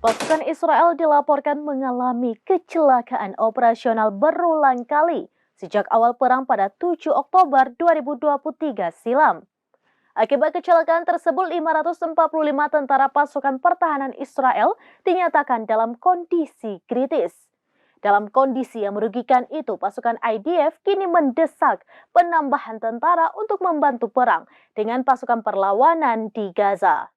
Pasukan Israel dilaporkan mengalami kecelakaan operasional berulang kali sejak awal perang pada 7 Oktober 2023 silam. Akibat kecelakaan tersebut, 545 tentara pasukan pertahanan Israel dinyatakan dalam kondisi kritis. Dalam kondisi yang merugikan itu, pasukan IDF kini mendesak penambahan tentara untuk membantu perang dengan pasukan perlawanan di Gaza.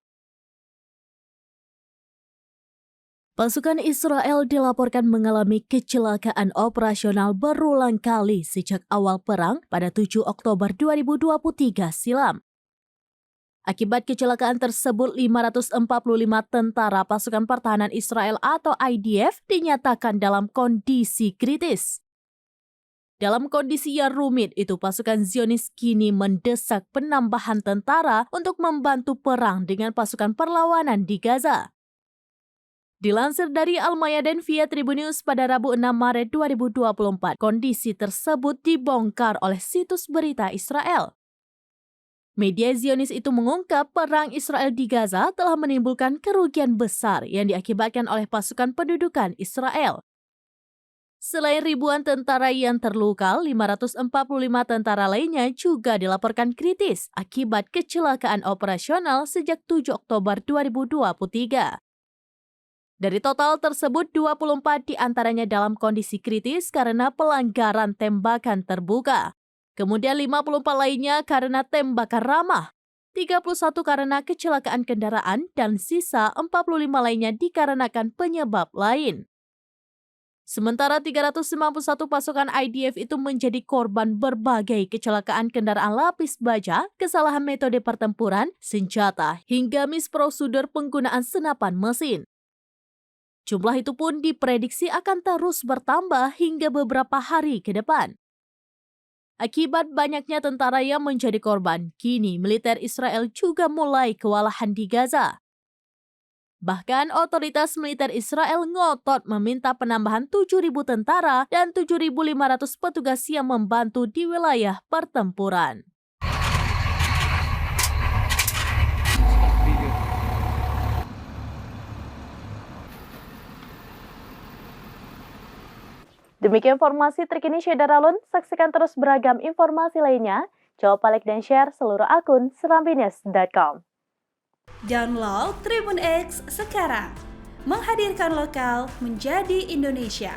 Pasukan Israel dilaporkan mengalami kecelakaan operasional berulang kali sejak awal perang pada 7 Oktober 2023 silam. Akibat kecelakaan tersebut, 545 tentara pasukan pertahanan Israel atau IDF dinyatakan dalam kondisi kritis. Dalam kondisi yang rumit itu, pasukan Zionis kini mendesak penambahan tentara untuk membantu perang dengan pasukan perlawanan di Gaza. Dilansir dari Al-Mayadin via Tribunnews pada Rabu 6 Maret 2024, kondisi tersebut dibongkar oleh situs berita Israel. Media Zionis itu mengungkap perang Israel di Gaza telah menimbulkan kerugian besar yang diakibatkan oleh pasukan pendudukan Israel. Selain ribuan tentara yang terluka, 545 tentara lainnya juga dilaporkan kritis akibat kecelakaan operasional sejak 7 Oktober 2023. Dari total tersebut, 24 diantaranya dalam kondisi kritis karena pelanggaran tembakan terbuka. Kemudian 54 lainnya karena tembakan ramah, 31 karena kecelakaan kendaraan, dan sisa 45 lainnya dikarenakan penyebab lain. Sementara 391 pasukan IDF itu menjadi korban berbagai kecelakaan kendaraan lapis baja, kesalahan metode pertempuran, senjata, hingga misprosedur penggunaan senapan mesin. Jumlah itu pun diprediksi akan terus bertambah hingga beberapa hari ke depan. Akibat banyaknya tentara yang menjadi korban, kini militer Israel juga mulai kewalahan di Gaza. Bahkan otoritas militer Israel ngotot meminta penambahan 7.000 tentara dan 7.500 petugas yang membantu di wilayah pertempuran. Demikian informasi terkini Syederalun. Saksikan terus beragam informasi lainnya. Jangan lupa like dan share seluruh akun serambinews.com. Download Tribun X sekarang. Menghadirkan lokal menjadi Indonesia.